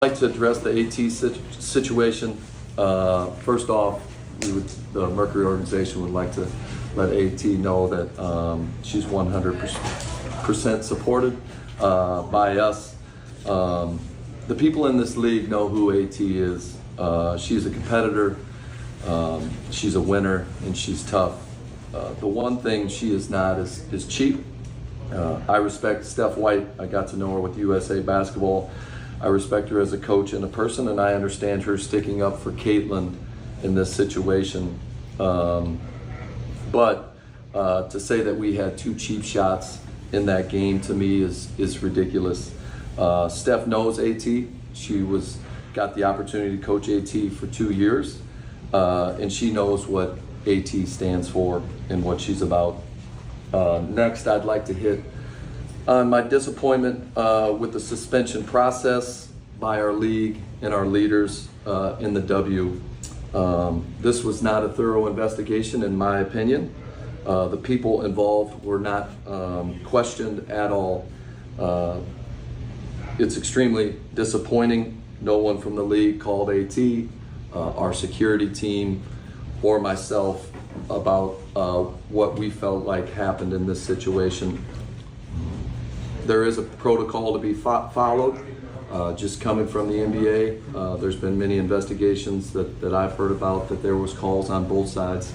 I'd like to address the AT situation. First off, the Mercury organization would like to let AT know that she's 100% supported by us. The people in this league know who AT is. She's a competitor, she's a winner, and she's tough. The one thing she is not is cheap. I respect Steph White. I got to know her with USA Basketball. I respect her as a coach and a person, and I understand her sticking up for Caitlin in this situation. But to say that we had two cheap shots in that game, to me, is ridiculous. Steph knows AT. She got the opportunity to coach AT for 2 years, and she knows what AT stands for and what she's about. Next, I'd like to hit on my disappointment with the suspension process by our league and our leaders in the W. This was not a thorough investigation, in my opinion. The people involved were not questioned at all. It's extremely disappointing. No one from the league called AT, our security team, or myself about what we felt like happened in this situation. There is a protocol to be followed. Just coming from the NBA, there's been many investigations that I've heard about that there was calls on both sides,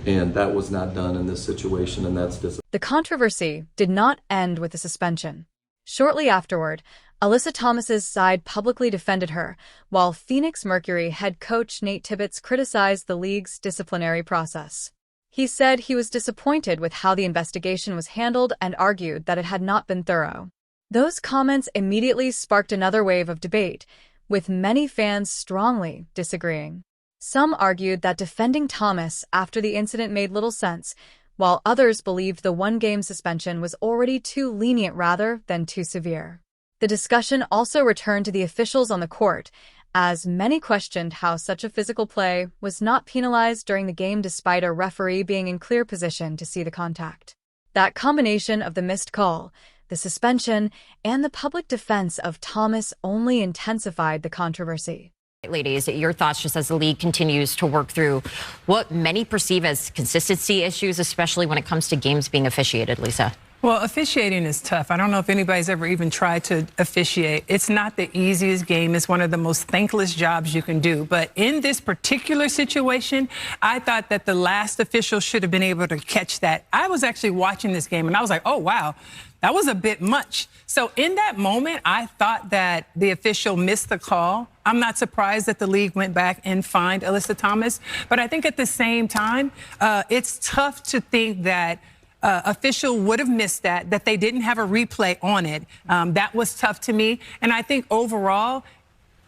and that was not done in this situation, and that's disappointing. The controversy did not end with the suspension. Shortly afterward, Alyssa Thomas's side publicly defended her, while Phoenix Mercury head coach Nate Tibbetts criticized the league's disciplinary process. He said he was disappointed with how the investigation was handled and argued that it had not been thorough. Those comments immediately sparked another wave of debate, with many fans strongly disagreeing. Some argued that defending Thomas after the incident made little sense, while others believed the one-game suspension was already too lenient rather than too severe. The discussion also returned to the officials on the court, as many questioned how such a physical play was not penalized during the game despite a referee being in clear position to see the contact. That combination of the missed call, the suspension, and the public defense of Thomas only intensified the controversy. Ladies, your thoughts just as the league continues to work through what many perceive as consistency issues, especially when it comes to games being officiated, Lisa? Well, officiating is tough. I don't know if anybody's ever even tried to officiate. It's not the easiest game. It's one of the most thankless jobs you can do. But in this particular situation, I thought that the last official should have been able to catch that. I was actually watching this game, and I was like, oh, wow, that was a bit much. So in that moment, I thought that the official missed the call. I'm not surprised that the league went back and fined Alyssa Thomas. But I think at the same time, it's tough to think that official would have missed that they didn't have a replay on it. That was tough to me. And I think overall,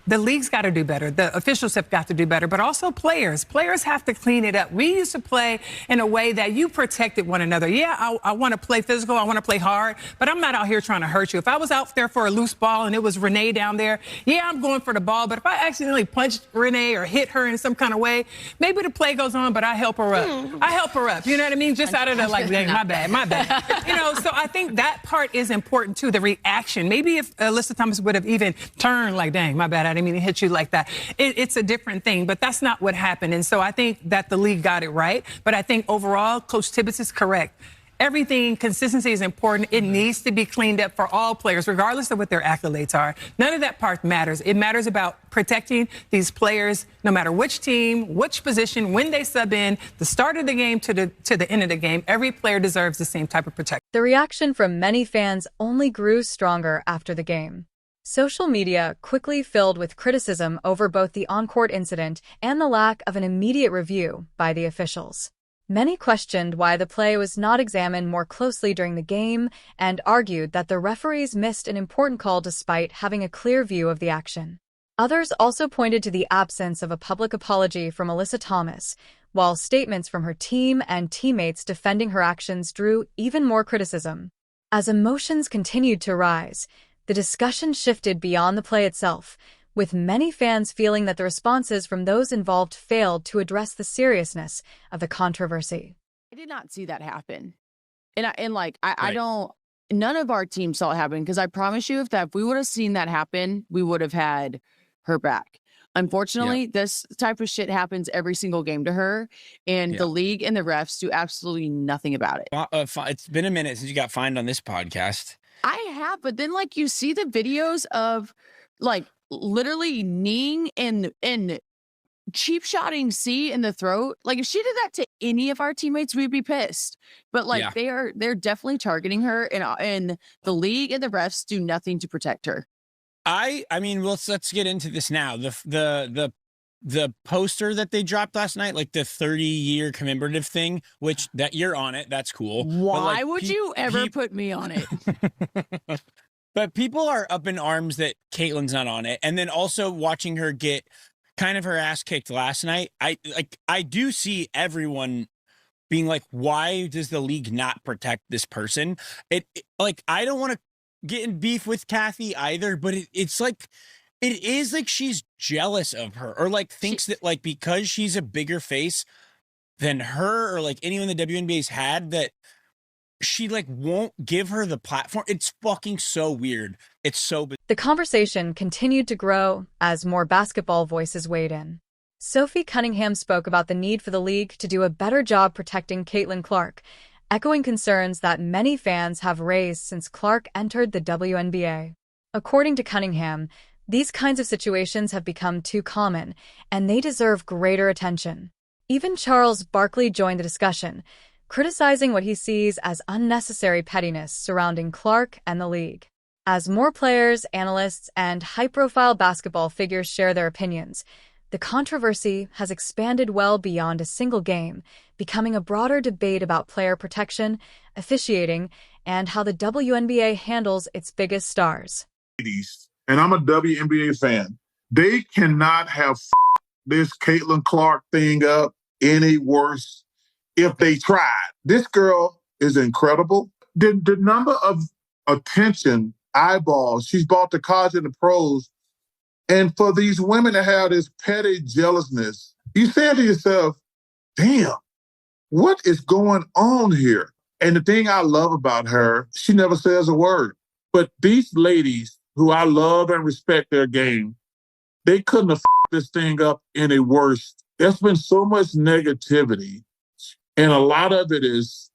the league's got to do better. The officials have got to do better, but also players. Players have to clean it up. We used to play in a way that you protected one another. Yeah, I want to play physical. I want to play hard, but I'm not out here trying to hurt you. If I was out there for a loose ball and it was Renee down there, yeah, I'm going for the ball. But if I accidentally punched Renee or hit her in some kind of way, maybe the play goes on, but I help her up. I help her up. You know what I mean? Just out of the like, dang, my bad. You know, so I think that part is important too, the reaction. Maybe if Alyssa Thomas would have even turned like, dang, my bad, I didn't mean to hit you like that. It's a different thing, but that's not what happened. And so I think that the league got it right. But I think overall, Coach Tibbetts is correct. Everything, consistency is important. It needs to be cleaned up for all players, regardless of what their accolades are. None of that part matters. It matters about protecting these players, no matter which team, which position, when they sub in, the start of the game to the end of the game. Every player deserves the same type of protection. The reaction from many fans only grew stronger after the game. Social media quickly filled with criticism over both the on-court incident and the lack of an immediate review by the officials. Many questioned why the play was not examined more closely during the game and argued that the referees missed an important call despite having a clear view of the action. Others also pointed to the absence of a public apology from Alyssa Thomas, while statements from her team and teammates defending her actions drew even more criticism. As emotions continued to rise, the discussion shifted beyond the play itself, with many fans feeling that the responses from those involved failed to address the seriousness of the controversy. I did not see that happen. I don't none of our team saw it happen, because I promise you, if we would have seen that happen, we would have had her back. Unfortunately, this type of shit happens every single game to her, and the league and the refs do absolutely nothing about it. It's been a minute since you got fined on this podcast. I have, but then like you see the videos of like literally kneeing and cheap shotting C in the throat. Like if she did that to any of our teammates, we'd be pissed. But like they're definitely targeting her, and the league and the refs do nothing to protect her. I mean, let's get into this now. The poster that they dropped last night, like the 30-year commemorative thing, which that you're on it, that's cool. Why would you ever put me on it? But people are up in arms that Caitlin's not on it, and then also watching her get kind of her ass kicked last night. I do see everyone being like, why does the league not protect this person? Like I don't want to get in beef with Kathy either, but it's like it is like she's jealous of her, or like thinks that like because she's a bigger face than her, or like anyone the WNBA's had, that she like won't give her the platform. It's fucking so weird. It's so bizarre. The conversation continued to grow as more basketball voices weighed in. Sophie Cunningham spoke about the need for the league to do a better job protecting Caitlin Clark, echoing concerns that many fans have raised since Clark entered the WNBA. According to Cunningham, these kinds of situations have become too common, and they deserve greater attention. Even Charles Barkley joined the discussion, criticizing what he sees as unnecessary pettiness surrounding Clark and the league. As more players, analysts, and high-profile basketball figures share their opinions, the controversy has expanded well beyond a single game, becoming a broader debate about player protection, officiating, and how the WNBA handles its biggest stars. And I'm a WNBA fan. They cannot have this Caitlin Clark thing up any worse if they tried. This girl is incredible. The number of attention, eyeballs she's brought to college and the pros, and for these women to have this petty jealousness, you say to yourself, damn, what is going on here? And the thing I love about her, she never says a word. But these ladies who I love and respect their game, they couldn't have this thing up any worse. There's been so much negativity, and a lot of it is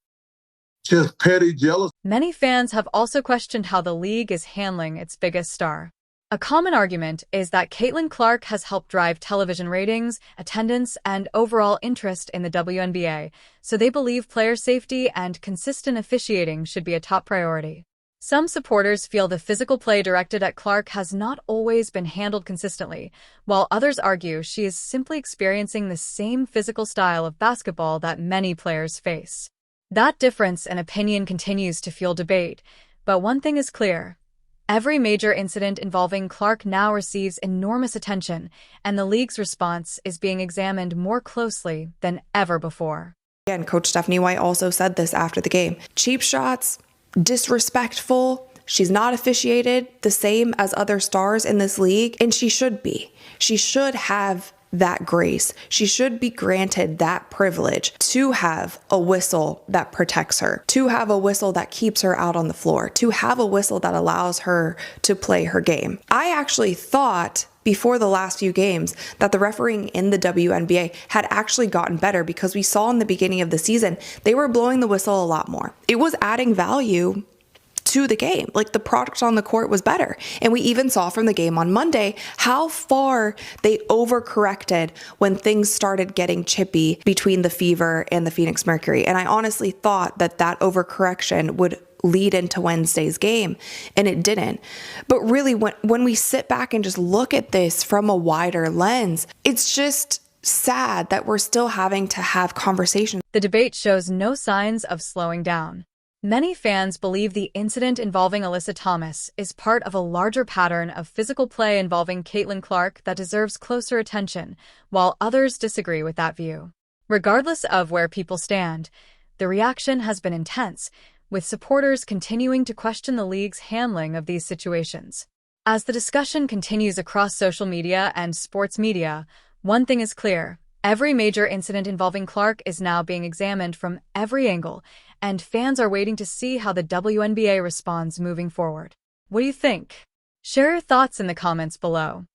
just petty jealousy. Many fans have also questioned how the league is handling its biggest star. A common argument is that Caitlin Clark has helped drive television ratings, attendance, and overall interest in the WNBA, so they believe player safety and consistent officiating should be a top priority. Some supporters feel the physical play directed at Clark has not always been handled consistently, while others argue she is simply experiencing the same physical style of basketball that many players face. That difference in opinion continues to fuel debate, but one thing is clear. Every major incident involving Clark now receives enormous attention, and the league's response is being examined more closely than ever before. Again, Coach Stephanie White also said this after the game. Cheap shots, disrespectful. She's not officiated the same as other stars in this league, and she should be. She should have that grace. She should be granted that privilege to have a whistle that protects her, to have a whistle that keeps her out on the floor, to have a whistle that allows her to play her game. I actually thought before the last few games that the refereeing in the WNBA had actually gotten better, because we saw in the beginning of the season, they were blowing the whistle a lot more. It was adding value to the game. Like, the product on the court was better. And we even saw from the game on Monday how far they overcorrected when things started getting chippy between the Fever and the Phoenix Mercury. And I honestly thought that that overcorrection would lead into Wednesday's game, and it didn't. But really, when we sit back and just look at this from a wider lens, it's just sad that we're still having to have conversations. The debate shows no signs of slowing down. Many fans believe the incident involving Alyssa Thomas is part of a larger pattern of physical play involving Caitlin Clark that deserves closer attention, while others disagree with that view. Regardless of where people stand, the reaction has been intense, with supporters continuing to question the league's handling of these situations. As the discussion continues across social media and sports media, one thing is clear. Every major incident involving Clark is now being examined from every angle, and fans are waiting to see how the WNBA responds moving forward. What do you think? Share your thoughts in the comments below.